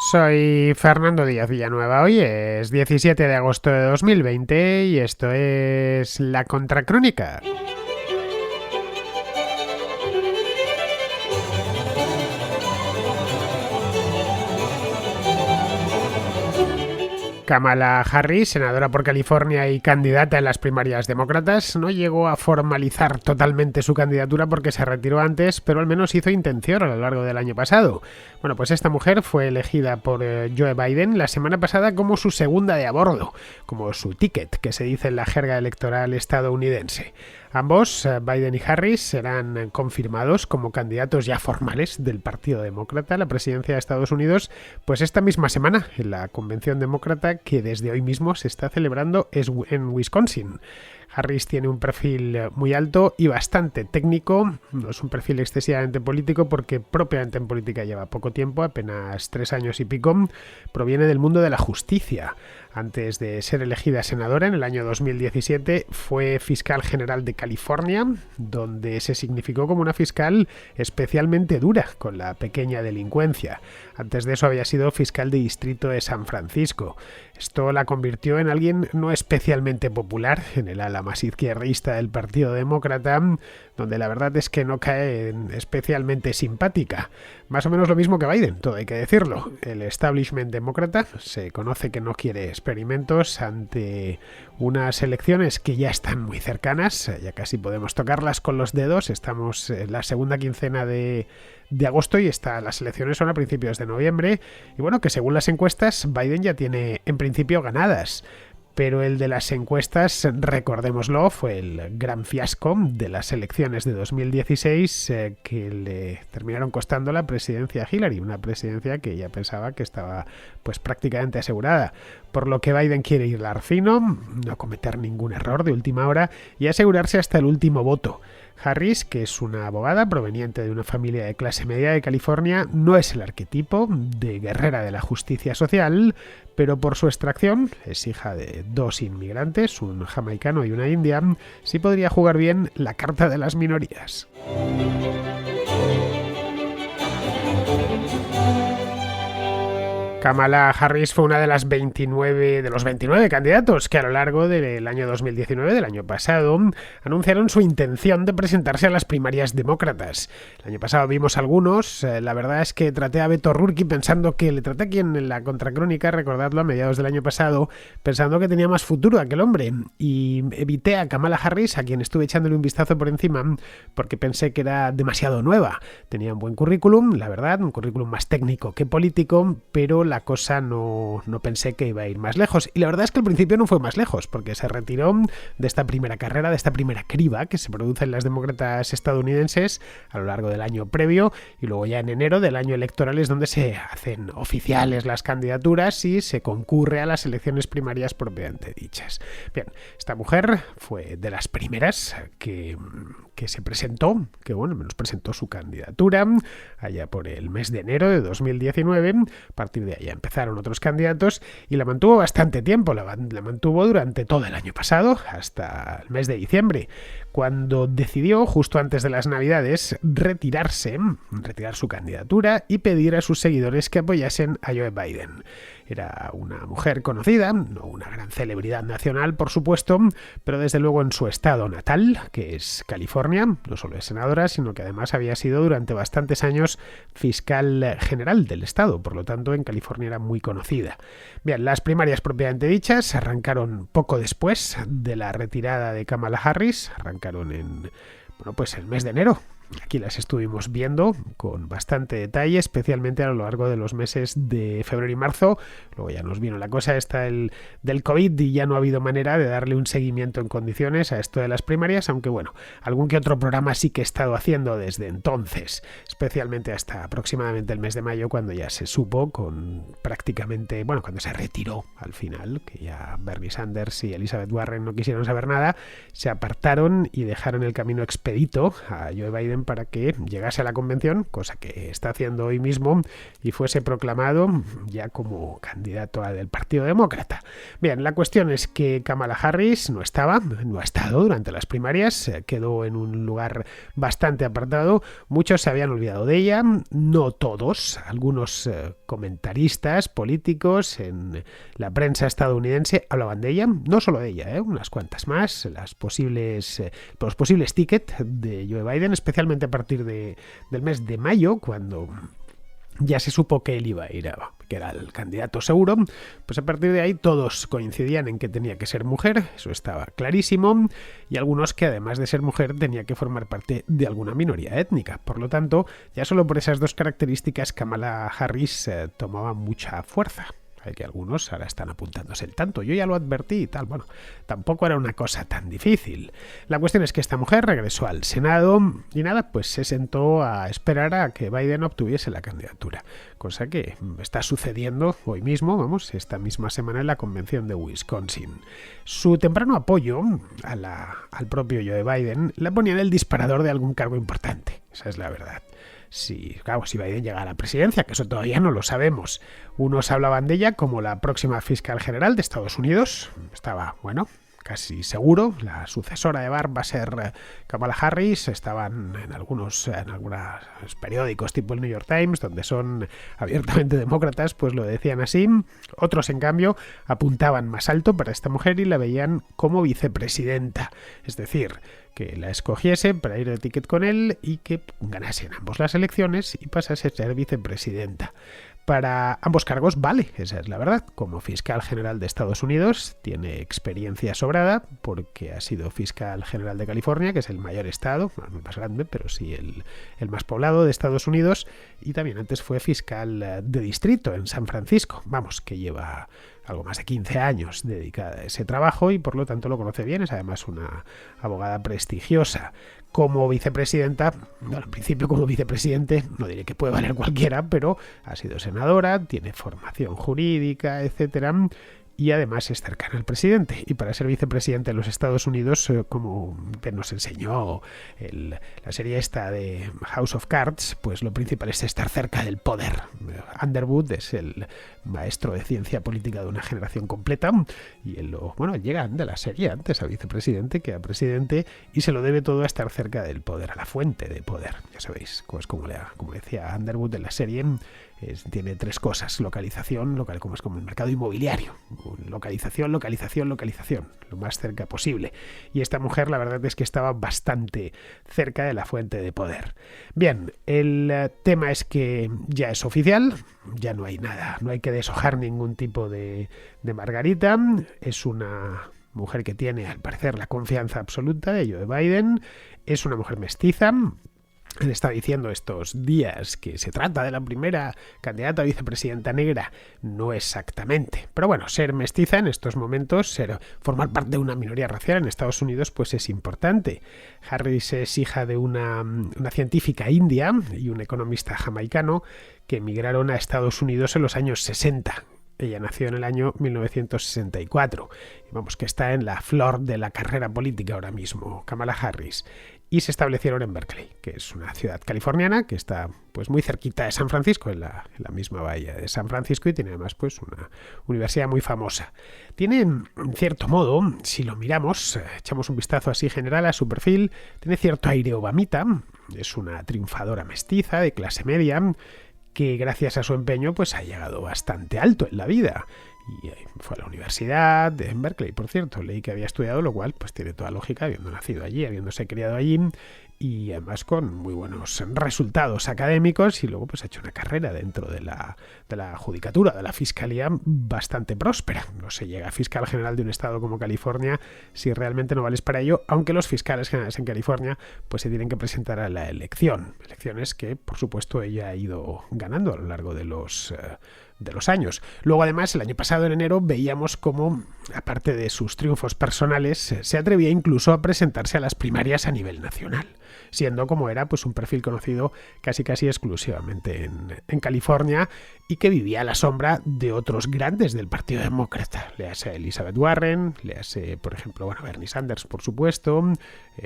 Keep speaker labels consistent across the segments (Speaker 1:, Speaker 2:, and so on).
Speaker 1: Soy Fernando Díaz Villanueva. Hoy es 17 de agosto de 2020 y esto es La Contracrónica. Kamala Harris, senadora por California y candidata en las primarias demócratas, no llegó a formalizar totalmente su candidatura porque se retiró antes, pero al menos hizo intención a lo largo del año pasado. Bueno, pues esta mujer fue elegida por Joe Biden la semana pasada como su segunda de a bordo, como su ticket, que se dice en la jerga electoral estadounidense. Ambos, Biden y Harris, serán confirmados como candidatos ya formales del Partido Demócrata a la presidencia de Estados Unidos, pues esta misma semana, en la convención demócrata que desde hoy mismo se está celebrando en Wisconsin. Harris tiene un perfil muy alto y bastante técnico, no es un perfil excesivamente político porque propiamente en política lleva poco tiempo, apenas 3 años y pico, proviene del mundo de la justicia. Antes de ser elegida senadora en el año 2017 fue fiscal general de California, donde se significó como una fiscal especialmente dura con la pequeña delincuencia. Antes de eso había sido fiscal de distrito de San Francisco. Esto la convirtió en alguien no especialmente popular en el ala más izquierdista del Partido Demócrata, donde la verdad es que no cae especialmente simpática. Más o menos lo mismo que Biden, todo hay que decirlo. El establishment demócrata se conoce que no quiere experimentos ante unas elecciones que ya están muy cercanas, ya casi podemos tocarlas con los dedos. Estamos en la segunda quincena de agosto y las elecciones son a principios de noviembre. Y bueno, que según las encuestas, Biden ya tiene en principio ganadas. Pero el de las encuestas, recordémoslo, fue el gran fiasco de las elecciones de 2016 que le terminaron costando la presidencia a Hillary, una presidencia que ella pensaba que estaba pues prácticamente asegurada. Por lo que Biden quiere hilar fino, no cometer ningún error de última hora y asegurarse hasta el último voto. Harris, que es una abogada proveniente de una familia de clase media de California, no es el arquetipo de guerrera de la justicia social, pero por su extracción, es hija de 2 inmigrantes, un jamaicano y una india, sí podría jugar bien la carta de las minorías. Kamala Harris fue una de los 29 candidatos que a lo largo del año 2019, del año pasado, anunciaron su intención de presentarse a las primarias demócratas. El año pasado vimos algunos, la verdad es que traté a Beto O'Rourke pensando que le traté aquí en la Contracrónica, recordadlo, a mediados del año pasado, pensando que tenía más futuro aquel hombre, y evité a Kamala Harris, a quien estuve echándole un vistazo por encima, porque pensé que era demasiado nueva. Tenía un buen currículum, la verdad, un currículum más técnico que político, pero la cosa no pensé que iba a ir más lejos. Y la verdad es que al principio no fue más lejos, porque se retiró de esta primera carrera, de esta primera criba que se produce en las demócratas estadounidenses a lo largo del año previo, y luego ya en enero del año electoral es donde se hacen oficiales las candidaturas y se concurre a las elecciones primarias propiamente dichas. Bien, esta mujer fue de las primeras que se presentó, que bueno, menos presentó su candidatura allá por el mes de enero de 2019. A partir de ahí empezaron otros candidatos y la mantuvo bastante tiempo, la mantuvo durante todo el año pasado, hasta el mes de diciembre, cuando decidió, justo antes de las Navidades, retirar su candidatura y pedir a sus seguidores que apoyasen a Joe Biden. Era una mujer conocida, no una gran celebridad nacional, por supuesto, pero desde luego en su estado natal, que es California, no solo es senadora, sino que además había sido durante bastantes años fiscal general del estado, por lo tanto en California era muy conocida. Bien, las primarias propiamente dichas arrancaron poco después de la retirada de Kamala Harris, arrancaron en el mes de enero. Aquí las estuvimos viendo con bastante detalle, especialmente a lo largo de los meses de febrero y marzo. Luego ya nos vino la cosa esta del COVID y ya no ha habido manera de darle un seguimiento en condiciones a esto de las primarias, aunque bueno, algún que otro programa sí que he estado haciendo desde entonces, especialmente hasta aproximadamente el mes de mayo, cuando ya se supo cuando se retiró al final, que ya Bernie Sanders y Elizabeth Warren no quisieron saber nada, se apartaron y dejaron el camino expedito a Joe Biden para que llegase a la convención, cosa que está haciendo hoy mismo, y fuese proclamado ya como candidato del Partido Demócrata. Bien, la cuestión es que Kamala Harris no ha estado durante las primarias, quedó en un lugar bastante apartado. Muchos se habían olvidado de ella, no todos, algunos comentaristas políticos en la prensa estadounidense hablaban de ella, no solo de ella, unas cuantas más, los posibles tickets de Joe Biden, especialmente a partir del mes de mayo, cuando ya se supo que él iba a ir que era el candidato seguro. Pues a partir de ahí todos coincidían en que tenía que ser mujer, eso estaba clarísimo, y algunos que además de ser mujer tenía que formar parte de alguna minoría étnica. Por lo tanto, ya solo por esas dos características Kamala Harris tomaba mucha fuerza. Hay que algunos ahora están apuntándose el tanto. Yo ya lo advertí y tal. Bueno, tampoco era una cosa tan difícil. La cuestión es que esta mujer regresó al Senado y nada, pues se sentó a esperar a que Biden obtuviese la candidatura. Cosa que está sucediendo hoy mismo, esta misma semana en la convención de Wisconsin. Su temprano apoyo al propio Joe Biden la ponía en el disparador de algún cargo importante. Esa es la verdad. Si Biden llega a la presidencia, que eso todavía no lo sabemos. Unos hablaban de ella como la próxima fiscal general de Estados Unidos. Estaba, casi seguro, la sucesora de Barr va a ser Kamala Harris. Estaban en algunos periódicos tipo el New York Times, donde son abiertamente demócratas, pues lo decían así. Otros, en cambio, apuntaban más alto para esta mujer y la veían como vicepresidenta. Es decir, que la escogiese para ir de ticket con él y que ganasen ambos las elecciones y pasase a ser vicepresidenta. Para ambos cargos vale, esa es la verdad. Como fiscal general de Estados Unidos tiene experiencia sobrada porque ha sido fiscal general de California, que es el mayor estado, no el más grande, pero sí el más poblado de Estados Unidos, y también antes fue fiscal de distrito en San Francisco, que lleva algo más de 15 años dedicada a ese trabajo y por lo tanto lo conoce bien. Es además una abogada prestigiosa. Como vicepresidenta, en principio como vicepresidente, no diré que puede valer cualquiera, pero ha sido senadora, tiene formación jurídica, etcétera, y además es cercana al presidente. Y para ser vicepresidente de los Estados Unidos, como nos enseñó la serie esta de House of Cards, pues lo principal es estar cerca del poder. Underwood es el maestro de ciencia política de una generación completa y él llega de la serie antes a vicepresidente que a presidente y se lo debe todo a estar cerca del poder, a la fuente de poder. Ya sabéis, pues como decía Underwood en la serie, tiene tres cosas: localización, como el mercado inmobiliario, localización, lo más cerca posible. Y esta mujer, la verdad es que estaba bastante cerca de la fuente de poder. Bien, el tema es que ya es oficial, ya no hay nada, no hay que deshojar ningún tipo de margarita. Es una mujer que tiene, al parecer, la confianza absoluta de Joe Biden. Es una mujer mestiza. Él está diciendo estos días que se trata de la primera candidata a vicepresidenta negra. No exactamente. Pero ser mestiza en estos momentos, formar parte de una minoría racial en Estados Unidos, pues es importante. Harris es hija de una científica india y un economista jamaicano que emigraron a Estados Unidos en los años 60. Ella nació en el año 1964. Y que está en la flor de la carrera política ahora mismo, Kamala Harris. Y se establecieron en Berkeley, que es una ciudad californiana que está pues muy cerquita de San Francisco, en la misma bahía de San Francisco, y tiene además pues una universidad muy famosa. Tiene, en cierto modo, si lo miramos, echamos un vistazo así general a su perfil, tiene cierto aire obamita. Es una triunfadora mestiza de clase media que gracias a su empeño pues ha llegado bastante alto en la vida. Y fue a la universidad en Berkeley, por cierto. Leí que había estudiado, lo cual pues tiene toda lógica, habiendo nacido allí, habiéndose criado allí, y además con muy buenos resultados académicos, y luego pues ha hecho una carrera dentro de la judicatura, de la fiscalía, bastante próspera. No se llega a fiscal general de un estado como California si realmente no vales para ello, aunque los fiscales generales en California pues se tienen que presentar a la elección. Elecciones que, por supuesto, ella ha ido ganando a lo largo de los años. Luego, además, el año pasado, en enero, veíamos cómo, aparte de sus triunfos personales, se atrevía incluso a presentarse a las primarias a nivel nacional, siendo como era pues un perfil conocido casi exclusivamente en California, y que vivía a la sombra de otros grandes del Partido Demócrata. Léase Elizabeth Warren, léase, por ejemplo, Bernie Sanders, por supuesto,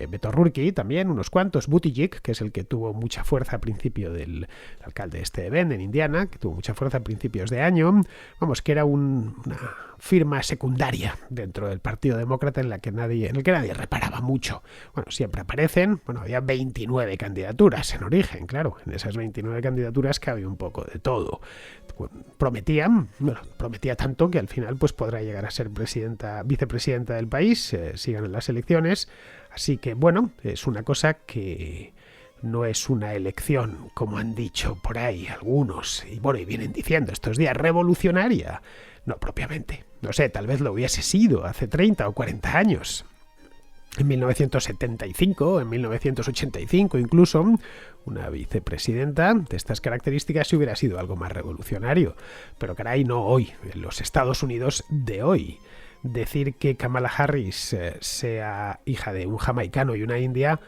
Speaker 1: Beto O'Rourke también, unos cuantos, Buttigieg, que es el que tuvo mucha fuerza al principio, del alcalde de Bend, en Indiana, que tuvo mucha fuerza al principio principios de año, vamos, que era una firma secundaria dentro del Partido Demócrata en el que nadie reparaba mucho. Bueno, siempre aparecen, había 29 candidaturas en origen, claro, en esas 29 candidaturas cabía un poco de todo. Prometía tanto que al final pues podrá llegar a ser vicepresidenta del país, sigan en las elecciones, así que es una cosa que no es una elección, como han dicho por ahí algunos, y vienen diciendo estos días, revolucionaria. No propiamente. No sé, tal vez lo hubiese sido hace 30 o 40 años. En 1975, en 1985 incluso, una vicepresidenta de estas características hubiera sido algo más revolucionario. Pero caray, no hoy, en los Estados Unidos de hoy. Decir que Kamala Harris sea hija de un jamaicano y una india,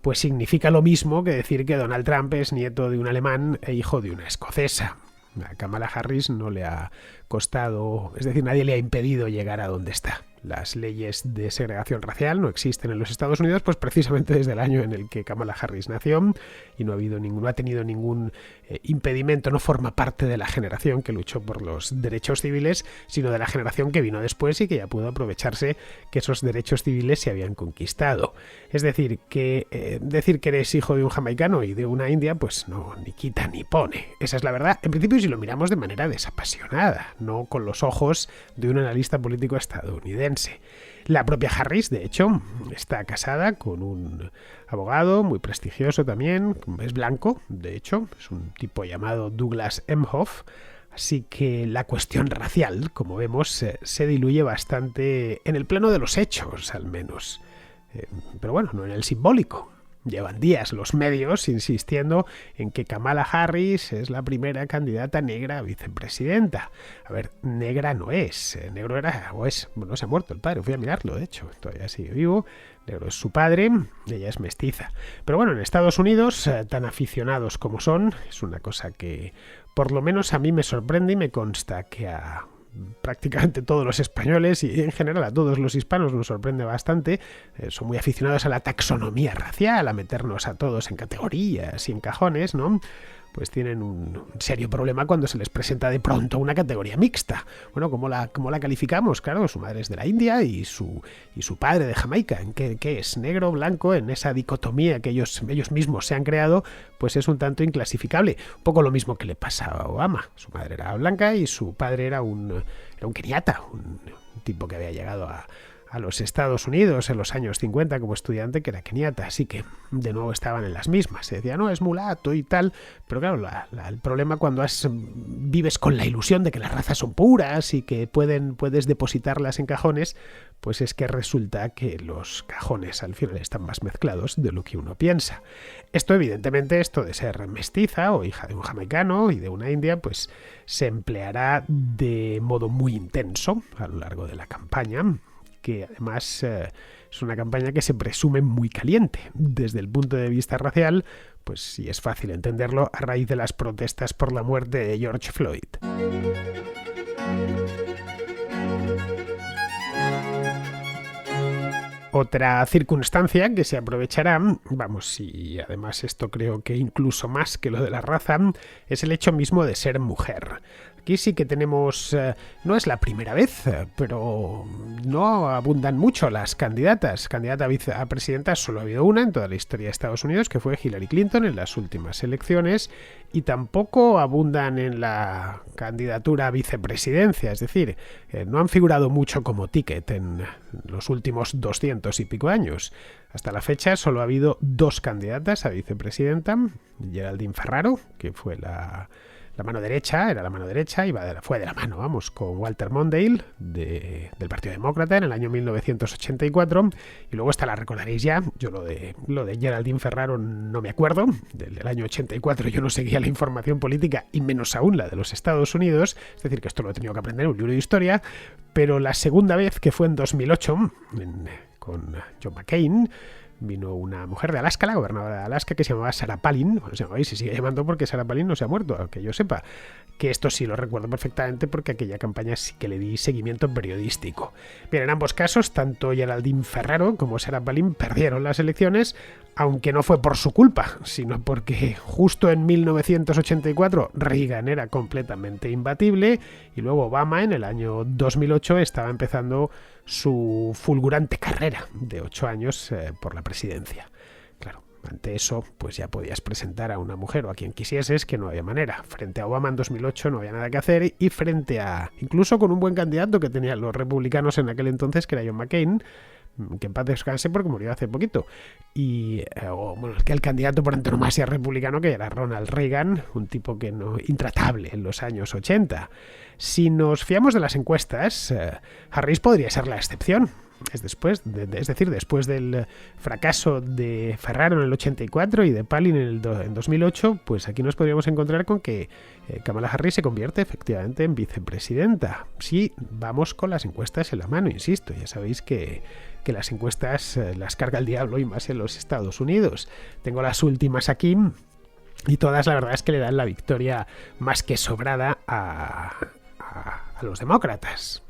Speaker 1: pues significa lo mismo que decir que Donald Trump es nieto de un alemán e hijo de una escocesa. A Kamala Harris no le ha costado, es decir, nadie le ha impedido llegar a donde está. Las leyes de segregación racial no existen en los Estados Unidos, pues precisamente desde el año en el que Kamala Harris nació, y no ha tenido ningún impedimento, no forma parte de la generación que luchó por los derechos civiles, sino de la generación que vino después y que ya pudo aprovecharse que esos derechos civiles se habían conquistado. Es decir, que decir que eres hijo de un jamaicano y de una india, pues no, ni quita ni pone. Esa es la verdad, en principio, si lo miramos de manera desapasionada, no con los ojos de un analista político estadounidense. La propia Harris, de hecho, está casada con un abogado muy prestigioso también, es blanco, de hecho, es un tipo llamado Douglas Emhoff, así que la cuestión racial, como vemos, se diluye bastante en el plano de los hechos, al menos, pero no en el simbólico. Llevan días los medios insistiendo en que Kamala Harris es la primera candidata negra a vicepresidenta. A ver, negra no es. Negro era o es. No se ha muerto el padre, fui a mirarlo, de hecho. Todavía sigue vivo. Negro es su padre, ella es mestiza. Pero en Estados Unidos, tan aficionados como son, es una cosa que por lo menos a mí me sorprende y me consta que a prácticamente todos los españoles y en general a todos los hispanos nos sorprende bastante. Son muy aficionados a la taxonomía racial, a meternos a todos en categorías y en cajones, ¿no? Pues tienen un serio problema cuando se les presenta de pronto una categoría mixta. ¿Cómo la calificamos? Claro, su madre es de la India y su padre de Jamaica. ¿En qué es? ¿Negro, blanco? En esa dicotomía que ellos mismos se han creado, pues es un tanto inclasificable. Un poco lo mismo que le pasa a Obama. Su madre era blanca y su padre era un keniata, un tipo que había llegado a los Estados Unidos en los años 50 como estudiante, que era keniata, así que de nuevo estaban en las mismas. Se decía, no, es mulato y tal, pero claro, el problema cuando vives con la ilusión de que las razas son puras y que puedes depositarlas en cajones, pues es que resulta que los cajones al final están más mezclados de lo que uno piensa. Esto evidentemente, esto de ser mestiza o hija de un jamaicano y de una india, pues se empleará de modo muy intenso a lo largo de la campaña, que además es una campaña que se presume muy caliente desde el punto de vista racial, pues sí es fácil entenderlo a raíz de las protestas por la muerte de George Floyd. Otra circunstancia que se aprovechará, y además esto creo que incluso más que lo de la raza, es el hecho mismo de ser mujer. Aquí sí que tenemos, no es la primera vez, pero no abundan mucho las candidatas. Candidata a presidenta solo ha habido una en toda la historia de Estados Unidos, que fue Hillary Clinton en las últimas elecciones, y tampoco abundan en la candidatura a vicepresidencia, es decir, no han figurado mucho como ticket en los últimos 200 y pico años. Hasta la fecha solo ha habido dos candidatas a vicepresidenta, Geraldine Ferraro, que fue la mano derecha, era la mano derecha, fue de la mano, con Walter Mondale del Partido Demócrata en el año 1984, y luego la recordaréis ya, yo lo de Geraldine Ferraro no me acuerdo, del año 84 yo no seguía la información política y menos aún la de los Estados Unidos, es decir que esto lo he tenido que aprender en un libro de historia, pero la segunda vez, que fue en 2008, con John McCain, vino una mujer de Alaska, la gobernadora de Alaska, que se llamaba Sarah Palin. Bueno, se llamaba y se sigue llamando porque Sarah Palin no se ha muerto, que yo sepa. Que esto sí lo recuerdo perfectamente porque aquella campaña sí que le di seguimiento periodístico. Bien, en ambos casos, tanto Geraldine Ferraro como Sarah Palin perdieron las elecciones, aunque no fue por su culpa, sino porque justo en 1984 Reagan era completamente imbatible y luego Obama en el año 2008 estaba empezando su fulgurante carrera de 8 años por la presidencia. Claro, ante eso pues ya podías presentar a una mujer o a quien quisieses, que no había manera. Frente a Obama en 2008 no había nada que hacer, y frente a, incluso con un buen candidato que tenían los republicanos en aquel entonces, que era John McCain, que en paz descanse porque murió hace poquito, y bueno, el candidato por antonomasia republicano, que era Ronald Reagan, un tipo que no, intratable en los años 80. Si nos fiamos de las encuestas, Harris podría ser la excepción. Es decir, después del fracaso de Ferraro en el 84 y de Palin en 2008, pues aquí nos podríamos encontrar con que Kamala Harris se convierte efectivamente en vicepresidenta. Sí, vamos con las encuestas en la mano, insisto. Ya sabéis que las encuestas las carga el diablo, y más en los Estados Unidos. Tengo las últimas aquí y todas la verdad es que le dan la victoria más que sobrada a los demócratas,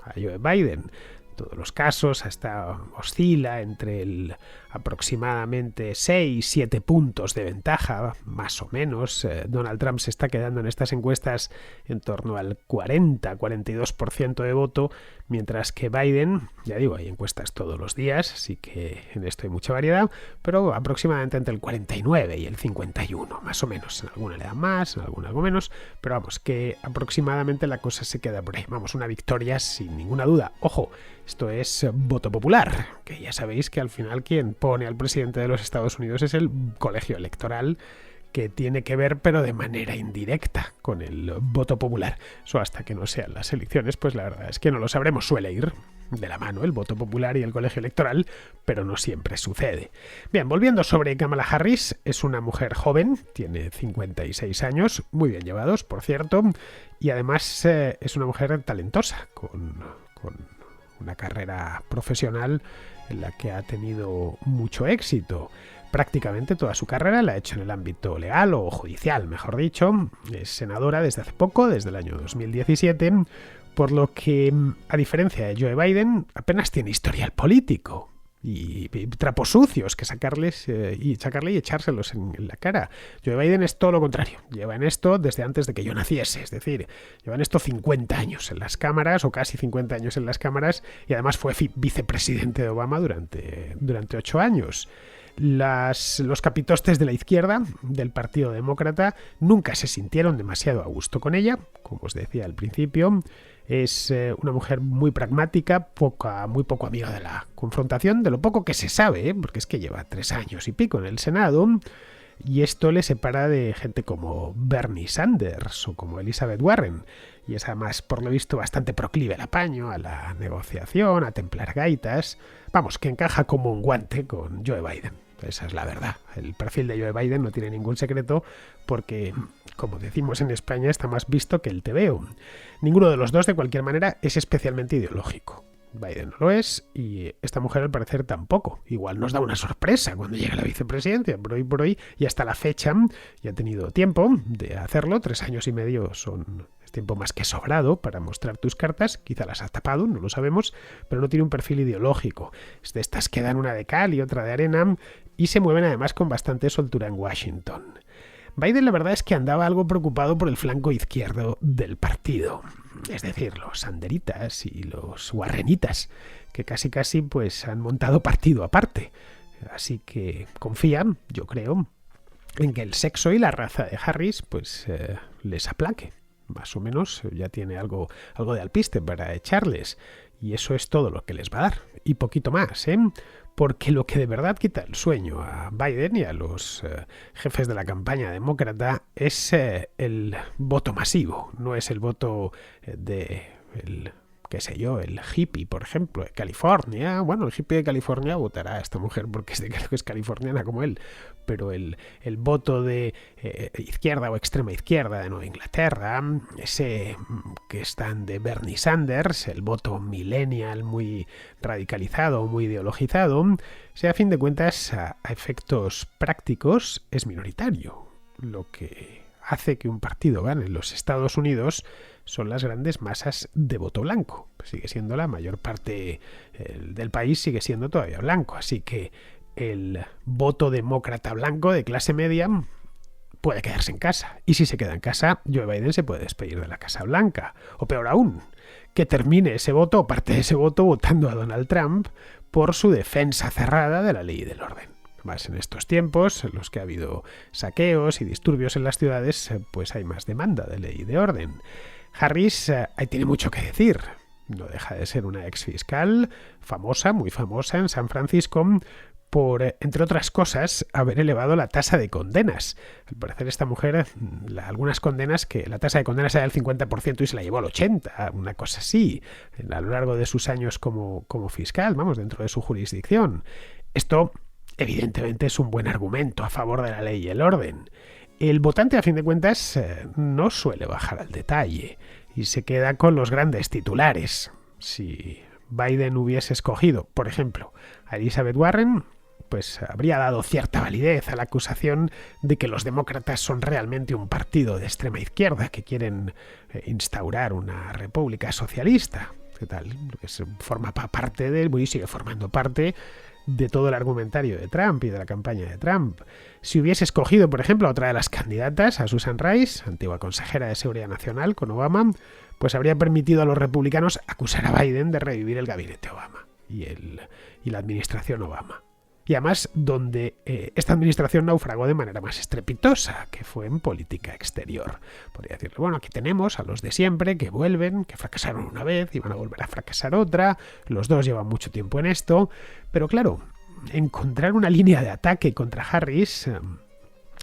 Speaker 1: a Joe Biden. Todos los casos hasta oscila entre aproximadamente 6-7 puntos de ventaja, más o menos. Donald Trump se está quedando en estas encuestas en torno al 40-42% de voto, mientras que Biden, ya digo, hay encuestas todos los días, así que en esto hay mucha variedad, pero aproximadamente entre el 49 y el 51, más o menos. En alguna le da más, en alguna algo menos, pero vamos, que aproximadamente la cosa se queda por ahí. Vamos, una victoria sin ninguna duda. Ojo, esto es voto popular, que ya sabéis que al final quien pone al presidente de los Estados Unidos es el colegio electoral, que tiene que ver, pero de manera indirecta, con el voto popular. Eso hasta que no sean las elecciones, pues la verdad es que no lo sabremos. Suele ir de la mano el voto popular y el colegio electoral, pero no siempre sucede. Bien, volviendo sobre Kamala Harris, es una mujer joven, tiene 56 años, muy bien llevados, por cierto, y además es una mujer talentosa, con una carrera profesional en la que ha tenido mucho éxito. Prácticamente toda su carrera la ha hecho en el ámbito legal o judicial, mejor dicho. Es senadora desde hace poco, desde el año 2017, por lo que, a diferencia de Joe Biden, apenas tiene historial político y trapos sucios que sacarle y echárselos en la cara. Joe Biden es todo lo contrario. Lleva en esto desde antes de que yo naciese, es decir, lleva en esto 50 años en las cámaras, o casi 50 años en las cámaras, y además fue vicepresidente de Obama durante 8 años. Los capitostes de la izquierda del Partido Demócrata nunca se sintieron demasiado a gusto con ella, como os decía al principio. Es una mujer muy pragmática, muy poco amiga de la confrontación, de lo poco que se sabe, porque es que lleva 3 años y pico en el Senado, y esto le separa de gente como Bernie Sanders o como Elizabeth Warren, y es además, por lo visto, bastante proclive al apaño, a la negociación, a templar gaitas. Vamos, que encaja como un guante con Joe Biden. Esa es la verdad. El perfil de Joe Biden no tiene ningún secreto porque, como decimos en España, está más visto que el tebeo. Ninguno de los dos, de cualquier manera, es especialmente ideológico. Biden no lo es, y esta mujer al parecer tampoco. Igual nos da una sorpresa cuando llega la vicepresidencia, por hoy, y hasta la fecha ya ha tenido tiempo de hacerlo. 3 años y medio es tiempo más que sobrado para mostrar tus cartas. Quizá las has tapado, no lo sabemos, pero no tiene un perfil ideológico. Es de estas que dan una de cal y otra de arena, y se mueven además con bastante soltura en Washington. Biden la verdad es que andaba algo preocupado por el flanco izquierdo del partido, es decir, los sanderitas y los warrenitas, que casi pues han montado partido aparte. Así que confían, yo creo, en que el sexo y la raza de Harris pues les aplaque. Más o menos ya tiene algo de alpiste para echarles, y eso es todo lo que les va a dar, y poquito más, porque lo que de verdad quita el sueño a Biden y a los jefes de la campaña demócrata es el voto masivo, no es el voto del qué sé yo, el hippie, por ejemplo, de California. Bueno, el hippie de California votará a esta mujer porque creo que es californiana como él, pero el voto de izquierda o extrema izquierda de Nueva Inglaterra, ese que están de Bernie Sanders, el voto millennial muy radicalizado, muy ideologizado, a fin de cuentas, a efectos prácticos, es minoritario. Lo que hace que un partido gane en los Estados Unidos son las grandes masas de voto blanco. Sigue siendo la mayor parte del país, sigue siendo todavía blanco. Así que el voto demócrata blanco de clase media puede quedarse en casa. Y si se queda en casa, Joe Biden se puede despedir de la Casa Blanca. O peor aún, que termine ese voto o parte de ese voto votando a Donald Trump por su defensa cerrada de la ley y del orden. Más en estos tiempos, en los que ha habido saqueos y disturbios en las ciudades, pues hay más demanda de ley y de orden. Harris ahí tiene mucho que decir. No deja de ser una exfiscal famosa, muy famosa en San Francisco, por, entre otras cosas, haber elevado la tasa de condenas. Al parecer esta mujer, algunas condenas, que la tasa de condenas era del 50% y se la llevó al 80%, una cosa así, a lo largo de sus años como fiscal, vamos, dentro de su jurisdicción. Esto evidentemente es un buen argumento a favor de la ley y el orden. El votante, a fin de cuentas, no suele bajar al detalle y se queda con los grandes titulares. Si Biden hubiese escogido, por ejemplo, a Elizabeth Warren, pues habría dado cierta validez a la acusación de que los demócratas son realmente un partido de extrema izquierda que quieren instaurar una república socialista. ¿Qué tal? Que forma parte y sigue formando parte de todo el argumentario de Trump y de la campaña de Trump. Si hubiese escogido, por ejemplo, a otra de las candidatas, a Susan Rice, antigua consejera de Seguridad Nacional con Obama, pues habría permitido a los republicanos acusar a Biden de revivir el gabinete Obama y la administración Obama. Y además, donde esta administración naufragó de manera más estrepitosa, que fue en política exterior. Podría decirle, bueno, aquí tenemos a los de siempre que vuelven, que fracasaron una vez y van a volver a fracasar otra. Los dos llevan mucho tiempo en esto. Pero claro, encontrar una línea de ataque contra Harris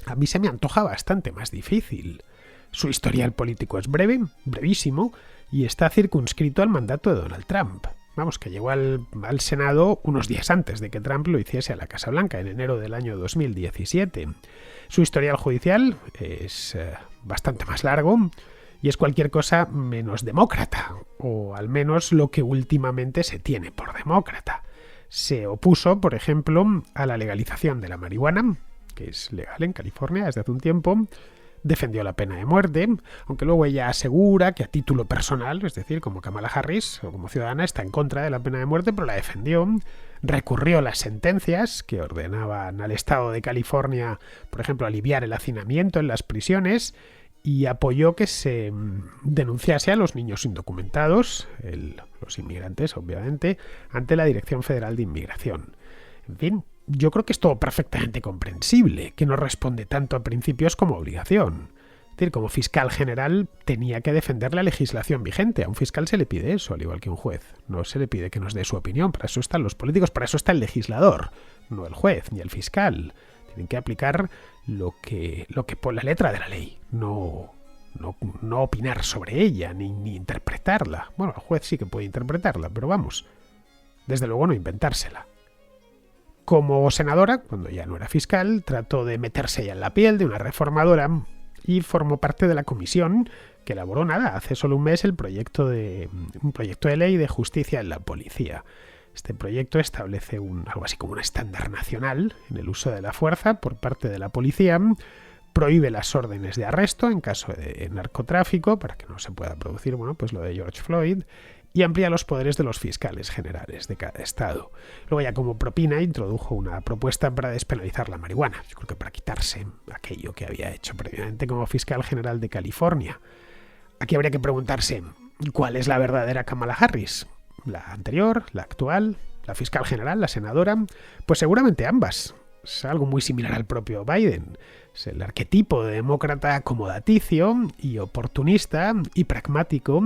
Speaker 1: a mí se me antoja bastante más difícil. Su historial político es breve, brevísimo, y está circunscrito al mandato de Donald Trump. Vamos, que llegó al Senado unos días antes de que Trump lo hiciese a la Casa Blanca, en enero del año 2017. Su historial judicial es bastante más largo y es cualquier cosa menos demócrata, o al menos lo que últimamente se tiene por demócrata. Se opuso, por ejemplo, a la legalización de la marihuana, que es legal en California desde hace un tiempo. Defendió la pena de muerte, aunque luego ella asegura que a título personal, es decir, como Kamala Harris o como ciudadana, está en contra de la pena de muerte, pero la defendió. Recurrió las sentencias que ordenaban al Estado de California, por ejemplo, aliviar el hacinamiento en las prisiones, y apoyó que se denunciase a los niños indocumentados, los inmigrantes, obviamente, ante la Dirección Federal de Inmigración. En fin, yo creo que es todo perfectamente comprensible, que no responde tanto a principios como a obligación. Es decir, como fiscal general tenía que defender la legislación vigente. A un fiscal se le pide eso, al igual que a un juez. No se le pide que nos dé su opinión. Para eso están los políticos, para eso está el legislador, no el juez ni el fiscal. Tienen que aplicar lo que por la letra de la ley, no opinar sobre ella, ni interpretarla. Bueno, el juez sí que puede interpretarla, pero vamos, desde luego no inventársela. Como senadora, cuando ya no era fiscal, trató de meterse ya en la piel de una reformadora y formó parte de la comisión que elaboró hace solo un mes un proyecto de ley de justicia en la policía. Este proyecto establece algo así como un estándar nacional en el uso de la fuerza por parte de la policía, prohíbe las órdenes de arresto en caso de narcotráfico para que no se pueda producir pues lo de George Floyd, y amplía los poderes de los fiscales generales de cada estado. Luego ya como propina introdujo una propuesta para despenalizar la marihuana, yo creo que para quitarse aquello que había hecho previamente como fiscal general de California. Aquí habría que preguntarse, ¿cuál es la verdadera Kamala Harris? ¿La anterior, la actual, la fiscal general, la senadora? Pues seguramente ambas. Es algo muy similar al propio Biden. Es el arquetipo de demócrata acomodaticio y oportunista y pragmático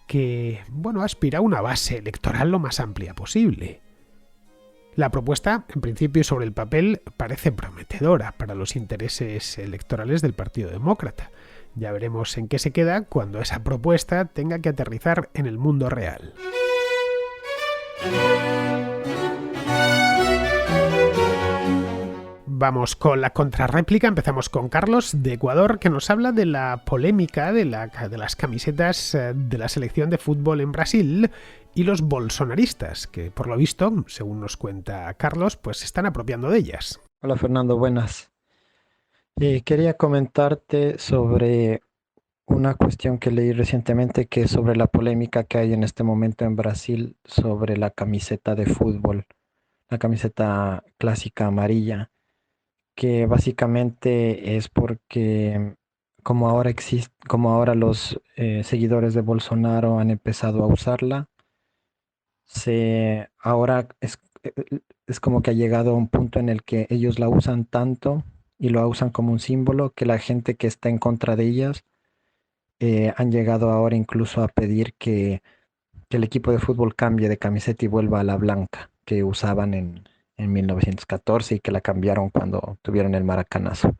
Speaker 1: que, aspira a una base electoral lo más amplia posible. La propuesta, en principio y sobre el papel, parece prometedora para los intereses electorales del Partido Demócrata. Ya veremos en qué se queda cuando esa propuesta tenga que aterrizar en el mundo real. Vamos con la contrarréplica. Empezamos con Carlos de Ecuador, que nos habla de la polémica de las camisetas de la selección de fútbol en Brasil y los bolsonaristas, que por lo visto, según nos cuenta Carlos, pues se están apropiando de ellas.
Speaker 2: Hola Fernando, buenas. Quería comentarte sobre una cuestión que leí recientemente, que es sobre la polémica que hay en este momento en Brasil sobre la camiseta de fútbol, la camiseta clásica amarilla, que básicamente es porque como ahora los seguidores de Bolsonaro han empezado a usarla, ahora es como que ha llegado a un punto en el que ellos la usan tanto y lo usan como un símbolo que la gente que está en contra de ellas han llegado ahora incluso a pedir que el equipo de fútbol cambie de camiseta y vuelva a la blanca que usaban en 1914 y que la cambiaron cuando tuvieron el maracanazo.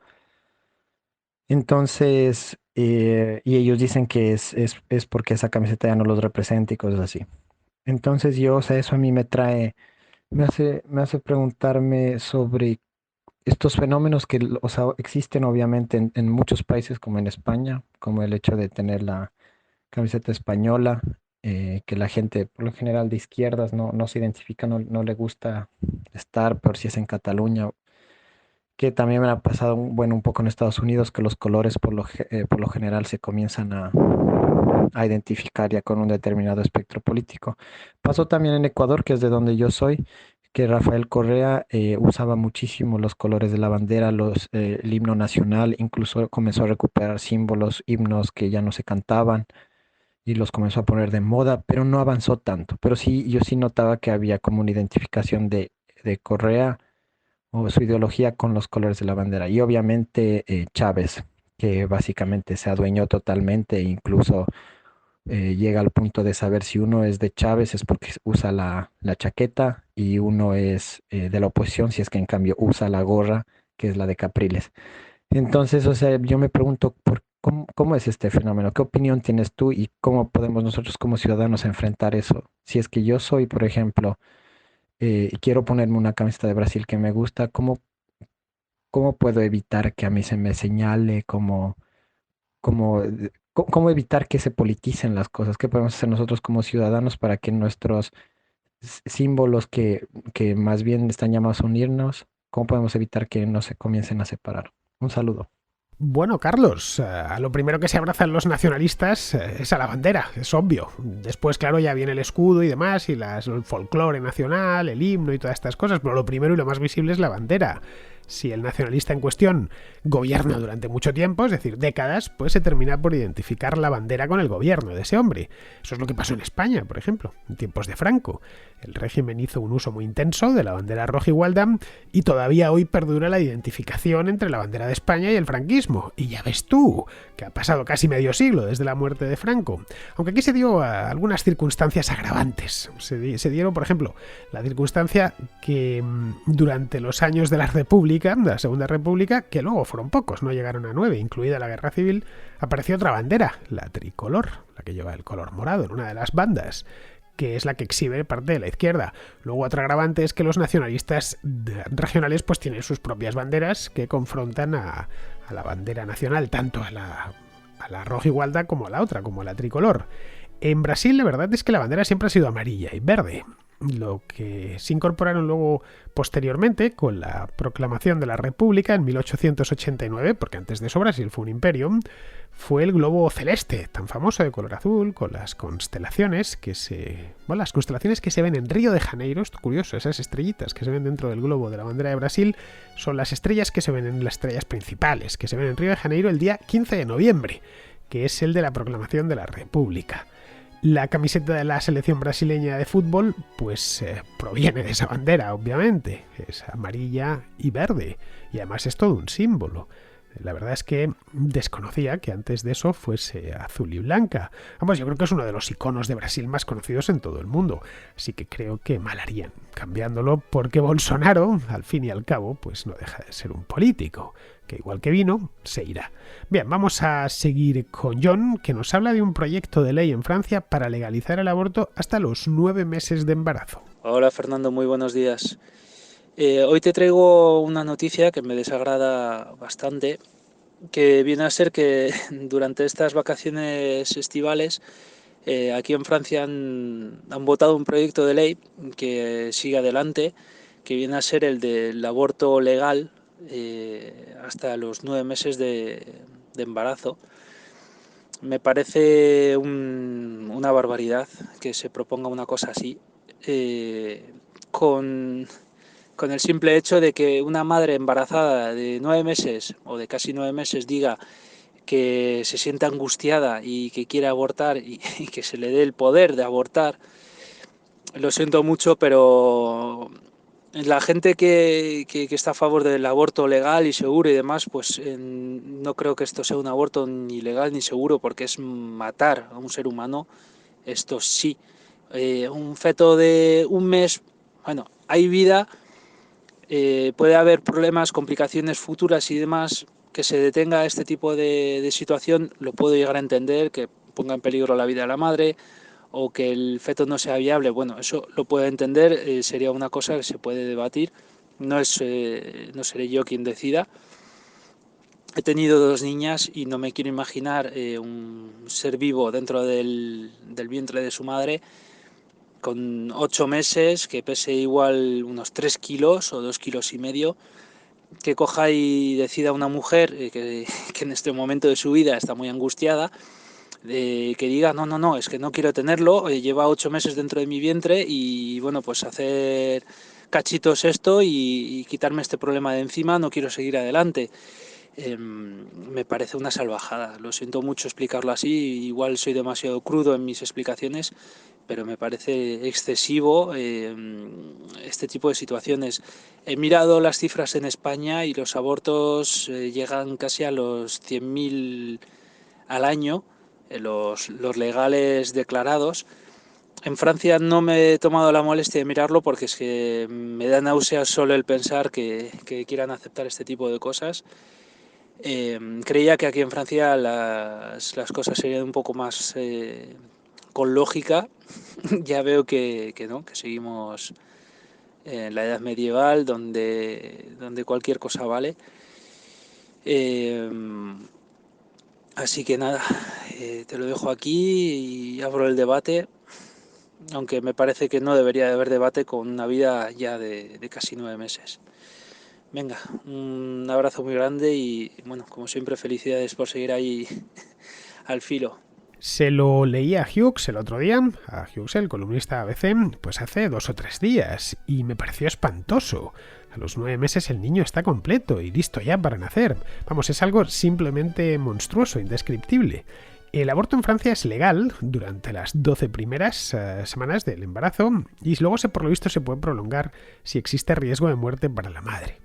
Speaker 2: Entonces, y ellos dicen que es porque esa camiseta ya no los representa y cosas así. Entonces yo, o sea, eso a mí me hace preguntarme sobre estos fenómenos que, o sea, existen obviamente en muchos países como en España, como el hecho de tener la camiseta española, que la gente, por lo general de izquierdas, no se identifica, no le gusta estar, por si es en Cataluña, que también me ha pasado, bueno, un poco en Estados Unidos, que los colores por lo general se comienzan a identificar ya con un determinado espectro político. Pasó también en Ecuador, que es de donde yo soy, que Rafael Correa usaba muchísimo los colores de la bandera, el himno nacional, incluso comenzó a recuperar símbolos, himnos que ya no se cantaban y los comenzó a poner de moda, pero no avanzó tanto. Pero sí, yo sí notaba que había como una identificación de Correa o su ideología con los colores de la bandera. Y obviamente Chávez, que básicamente se adueñó totalmente, e incluso llega al punto de saber si uno es de Chávez es porque usa la chaqueta y uno es de la oposición si es que en cambio usa la gorra, que es la de Capriles. Entonces, o sea, yo me pregunto cómo es este fenómeno, qué opinión tienes tú y cómo podemos nosotros como ciudadanos enfrentar eso. Si es que yo soy, por ejemplo, y quiero ponerme una camiseta de Brasil que me gusta, ¿cómo puedo evitar que a mí se me señale? ¿Cómo evitar que se politicen las cosas? ¿Qué podemos hacer nosotros como ciudadanos para que nuestros símbolos que más bien están llamados a unirnos, cómo podemos evitar que no se comiencen a separar? Un saludo.
Speaker 1: Bueno, Carlos, a lo primero que se abrazan los nacionalistas es a la bandera, es obvio. Después, claro, ya viene el escudo y demás, y el folclore nacional, el himno y todas estas cosas, pero lo primero y lo más visible es la bandera. Si el nacionalista en cuestión gobierna durante mucho tiempo, es decir, décadas, pues se termina por identificar la bandera con el gobierno de ese hombre. Eso es lo que pasó en España, por ejemplo, en tiempos de Franco. El régimen hizo un uso muy intenso de la bandera roja igualda y todavía hoy perdura la identificación entre la bandera de España y el franquismo. Y ya ves tú, que ha pasado casi medio siglo desde la muerte de Franco. Aunque aquí se dio algunas circunstancias agravantes. Se dieron, por ejemplo, la circunstancia que durante los años de la República, de la Segunda República, que luego fueron pocos, no llegaron a 9, incluida la Guerra Civil, apareció otra bandera, la tricolor, la que lleva el color morado en una de las bandas, que es la que exhibe parte de la izquierda. Luego otro agravante es que los nacionalistas regionales pues tienen sus propias banderas que confrontan a la bandera nacional, tanto a la roja igualda como a la otra, como a la tricolor. En Brasil la verdad es que la bandera siempre ha sido amarilla y verde. Lo que se incorporaron luego posteriormente con la proclamación de la República en 1889, porque antes de eso Brasil fue un imperio, fue el globo celeste, tan famoso de color azul, con las constelaciones las constelaciones que se ven en Río de Janeiro. Esto es curioso, esas estrellitas que se ven dentro del globo de la bandera de Brasil son las estrellas que se ven en las estrellas principales, que se ven en Río de Janeiro el día 15 de noviembre, que es el de la proclamación de la República. La camiseta de la selección brasileña de fútbol pues proviene de esa bandera, obviamente. Es amarilla y verde y además es todo un símbolo. La verdad es que desconocía que antes de eso fuese azul y blanca. Vamos, yo creo que es uno de los iconos de Brasil más conocidos en todo el mundo. Así que creo que mal harían cambiándolo porque Bolsonaro, al fin y al cabo, pues no deja de ser un político que igual que vino, se irá. Bien, vamos a seguir con John, que nos habla de un proyecto de ley en Francia para legalizar el aborto hasta los 9 meses de embarazo.
Speaker 3: Hola Fernando, muy buenos días. Hoy te traigo una noticia que me desagrada bastante, que viene a ser que durante estas vacaciones estivales aquí en Francia han votado un proyecto de ley que sigue adelante, que viene a ser el del aborto legal hasta los 9 meses de embarazo. Me parece una barbaridad que se proponga una cosa así, con, con el simple hecho de que una madre embarazada de 9 meses o de casi 9 meses diga que se siente angustiada y que quiere abortar y que se le dé el poder de abortar. Lo siento mucho, pero la gente que está a favor del aborto legal y seguro y demás, pues no creo que esto sea un aborto ni legal ni seguro, porque es matar a un ser humano. Esto sí. Un feto de un mes, bueno, hay vida, puede haber problemas, complicaciones futuras y demás, que se detenga este tipo de situación, lo puedo llegar a entender, que ponga en peligro la vida de la madre o que el feto no sea viable, bueno, eso lo puedo entender, sería una cosa que se puede debatir, no seré yo quien decida. He tenido 2 niñas y no me quiero imaginar un ser vivo dentro del vientre de su madre con 8 meses, que pese igual unos 3 kilos o 2,5 kilos, que coja y decida una mujer que en este momento de su vida está muy angustiada, que diga, no, no, no, es que no quiero tenerlo, lleva 8 meses dentro de mi vientre y bueno, pues hacer cachitos esto y quitarme este problema de encima, no quiero seguir adelante. Me parece una salvajada, lo siento mucho explicarlo así, igual soy demasiado crudo en mis explicaciones, pero me parece excesivo este tipo de situaciones. He mirado las cifras en España y los abortos llegan casi a los 100.000 al año, los legales declarados. En Francia no me he tomado la molestia de mirarlo porque es que me da náuseas solo el pensar que quieran aceptar este tipo de cosas. Creía que aquí en Francia las cosas serían un poco más con lógica. Ya veo que no, que seguimos en la edad medieval donde cualquier cosa vale. Eh, Así que nada, te lo dejo aquí y abro el debate, aunque me parece que no debería de haber debate con una vida ya de casi 9 meses. Venga, un abrazo muy grande y bueno, como siempre, felicidades por seguir ahí al filo.
Speaker 1: Se lo leí a Hughes el otro día, a Hughes, el columnista de ABC, pues hace 2 o 3 días, y me pareció espantoso. A los 9 meses el niño está completo y listo ya para nacer. Vamos, es algo simplemente monstruoso, indescriptible. El aborto en Francia es legal durante las 12 primeras semanas del embarazo y luego por lo visto se puede prolongar si existe riesgo de muerte para la madre.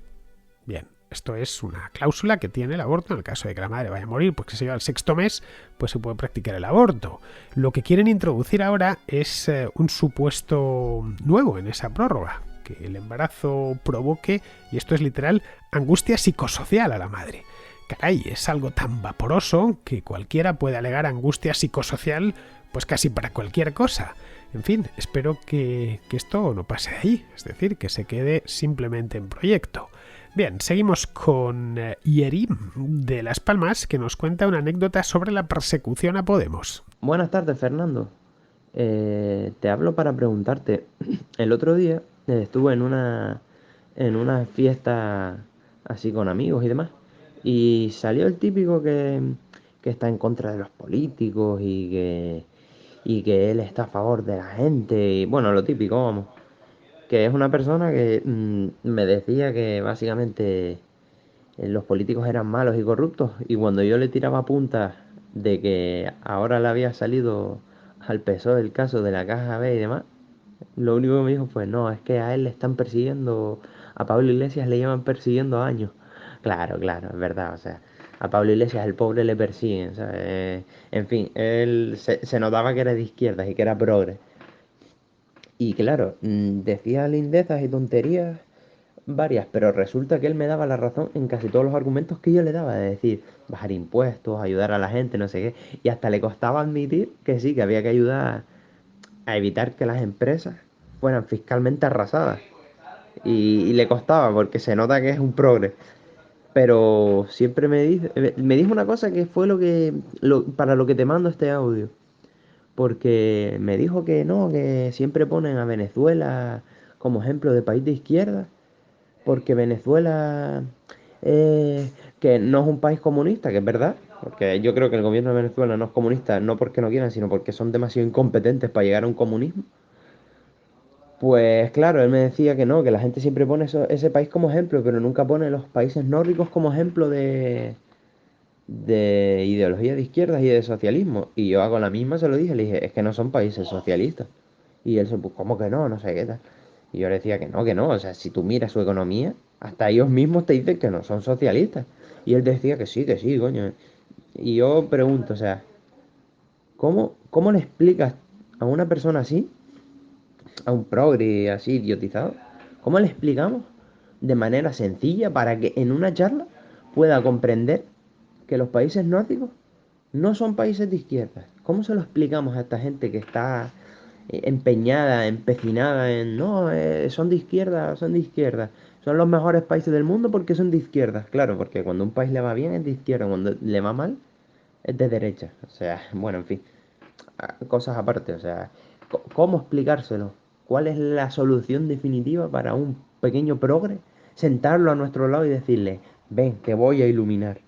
Speaker 1: Bien, esto es una cláusula que tiene el aborto en el caso de que la madre vaya a morir, pues que se lleva al 6.º mes, pues se puede practicar el aborto. Lo que quieren introducir ahora es un supuesto nuevo en esa prórroga, que el embarazo provoque, y esto es literal, angustia psicosocial a la madre. Caray, es algo tan vaporoso que cualquiera puede alegar angustia psicosocial pues casi para cualquier cosa. En fin, espero que esto no pase de ahí, es decir, que se quede simplemente en proyecto. Bien, seguimos con Yeri de Las Palmas, que nos cuenta una anécdota sobre la persecución a Podemos.
Speaker 4: Buenas tardes, Fernando. Te hablo para preguntarte. El otro día estuve en una fiesta así con amigos y demás, y salió el típico que está en contra de los políticos y que él está a favor de la gente, y bueno, lo típico, vamos, que es una persona que me decía que básicamente los políticos eran malos y corruptos, y cuando yo le tiraba puntas de que ahora le había salido al PSOE el caso de la Caja B y demás, lo único que me dijo fue, no, es que a él le están persiguiendo, a Pablo Iglesias le llevan persiguiendo años. Claro, claro, es verdad, o sea, a Pablo Iglesias el pobre le persiguen, ¿sabes? En fin, él se notaba que era de izquierdas y que era progre. Y claro, decía lindezas y tonterías varias, pero resulta que él me daba la razón en casi todos los argumentos que yo le daba, de decir, bajar impuestos, ayudar a la gente, no sé qué, y hasta le costaba admitir que sí, que había que ayudar a evitar que las empresas fueran fiscalmente arrasadas. Y le costaba, porque se nota que es un progre. Pero siempre me dijo una cosa que fue para lo que te mando este audio. Porque me dijo que no, que siempre ponen a Venezuela como ejemplo de país de izquierda, porque Venezuela, que no es un país comunista, que es verdad, porque yo creo que el gobierno de Venezuela no es comunista, no porque no quieran, sino porque son demasiado incompetentes para llegar a un comunismo. Pues claro, él me decía que no, que la gente siempre pone ese país como ejemplo, pero nunca pone los países nórdicos como ejemplo de ideología de izquierdas y de socialismo. Y yo hago la misma, se lo dije, le dije, es que no son países socialistas. Y él se puso, ¿cómo que no? No sé qué tal. Y yo le decía que no, o sea, si tú miras su economía, hasta ellos mismos te dicen que no son socialistas. Y él decía que sí, coño. Y yo pregunto, o sea, ¿cómo le explicas a una persona así, a un progre así idiotizado, cómo le explicamos de manera sencilla para que en una charla pueda comprender que los países nórdicos no son países de izquierda? ¿Cómo se lo explicamos a esta gente que está empeñada, empecinada en, no, son de izquierda, son de izquierda, son los mejores países del mundo porque son de izquierda? Claro, porque cuando un país le va bien es de izquierda, cuando le va mal es de derecha. O sea, bueno, en fin, cosas aparte, o sea, ¿cómo explicárselo? ¿Cuál es la solución definitiva para un pequeño progre? Sentarlo a nuestro lado y decirle, ven, te voy a iluminar.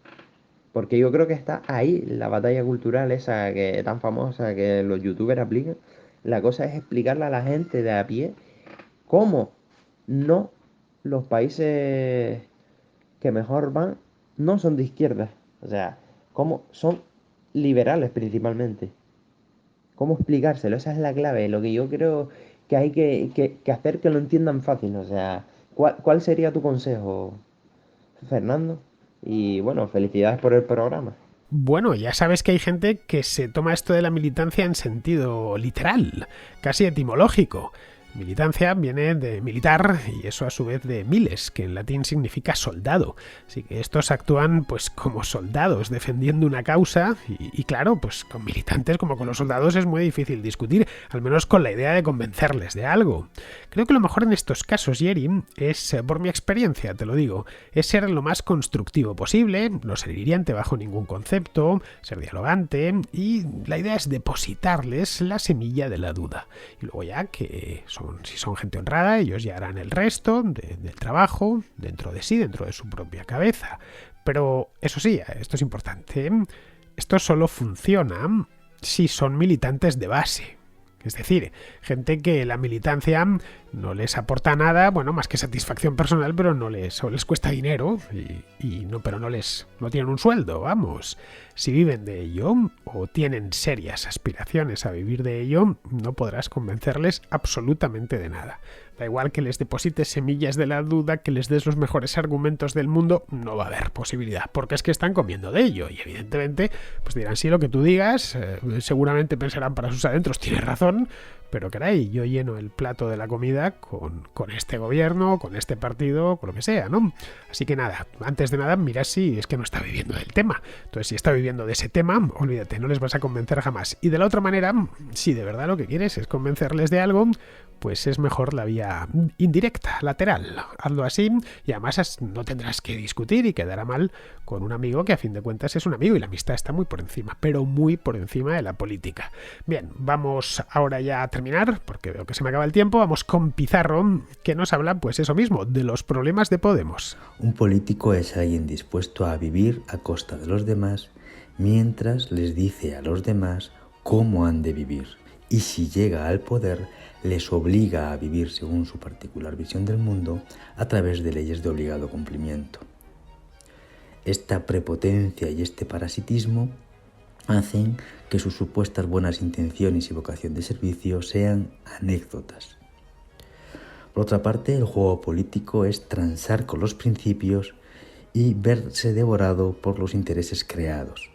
Speaker 4: Porque yo creo que está ahí la batalla cultural esa que tan famosa que los youtubers aplican. La cosa es explicarle a la gente de a pie cómo no los países que mejor van no son de izquierda. O sea, cómo son liberales principalmente. ¿Cómo explicárselo? Esa es la clave. Lo que yo creo que hay que hacer que lo entiendan fácil. O sea, ¿cuál sería tu consejo, Fernando? Y bueno, felicidades por el programa.
Speaker 1: Bueno, ya sabes que hay gente que se toma esto de la militancia en sentido literal, casi etimológico. Militancia viene de militar y eso a su vez de miles, que en latín significa soldado. Así que estos actúan pues como soldados defendiendo una causa y claro, pues con militantes como con los soldados es muy difícil discutir, al menos con la idea de convencerles de algo. Creo que lo mejor en estos casos, Yeri, es, por mi experiencia, te lo digo, es ser lo más constructivo posible, no ser hiriente bajo ningún concepto, ser dialogante y la idea es depositarles la semilla de la duda. Y luego ya que si son gente honrada, ellos ya harán el resto del trabajo dentro de sí, dentro de su propia cabeza. Pero eso sí, esto es importante, esto solo funciona si son militantes de base. Es decir, gente que la militancia no les aporta nada, bueno, más que satisfacción personal, pero no les cuesta dinero pero no tienen un sueldo, vamos. Si viven de ello o tienen serias aspiraciones a vivir de ello, no podrás convencerles absolutamente de nada. Da igual que les deposites semillas de la duda, que les des los mejores argumentos del mundo, no va a haber posibilidad, porque es que están comiendo de ello y evidentemente pues dirán sí lo que tú digas, seguramente pensarán para sus adentros, tienes razón, pero caray, yo lleno el plato de la comida con este gobierno, con este partido, con lo que sea, ¿no? Así que nada, antes de nada, mira si es que no está viviendo del tema. Entonces, si está viviendo de ese tema, olvídate, no les vas a convencer jamás. Y de la otra manera, si de verdad lo que quieres es convencerles de algo, pues es mejor la vía indirecta, lateral. Hazlo así y además no tendrás que discutir y quedará mal con un amigo que a fin de cuentas es un amigo y la amistad está muy por encima, pero muy por encima de la política. Bien, vamos ahora ya a terminar, porque veo que se me acaba el tiempo. Vamos con Pizarro, que nos habla, pues eso mismo, de los problemas de Podemos.
Speaker 5: Un político es alguien dispuesto a vivir a costa de los demás, mientras les dice a los demás cómo han de vivir. Y si llega al poder, les obliga a vivir según su particular visión del mundo a través de leyes de obligado cumplimiento. Esta prepotencia y este parasitismo hacen que sus supuestas buenas intenciones y vocación de servicio sean anécdotas. Por otra parte, el juego político es transar con los principios y verse devorado por los intereses creados,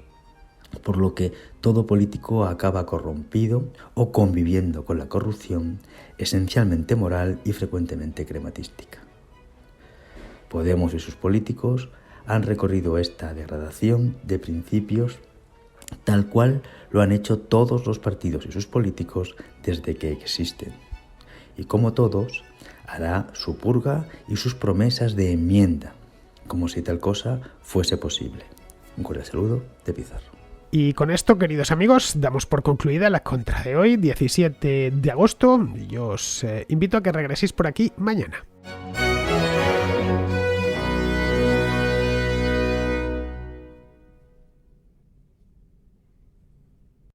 Speaker 5: por lo que todo político acaba corrompido o conviviendo con la corrupción, esencialmente moral y frecuentemente crematística. Podemos y sus políticos han recorrido esta degradación de principios tal cual lo han hecho todos los partidos y sus políticos desde que existen. Y como todos, hará su purga y sus promesas de enmienda, como si tal cosa fuese posible. Un cordial saludo de Pizarro.
Speaker 1: Y con esto, queridos amigos, damos por concluida la contra de hoy, 17 de agosto. Yo os invito a que regreséis por aquí mañana.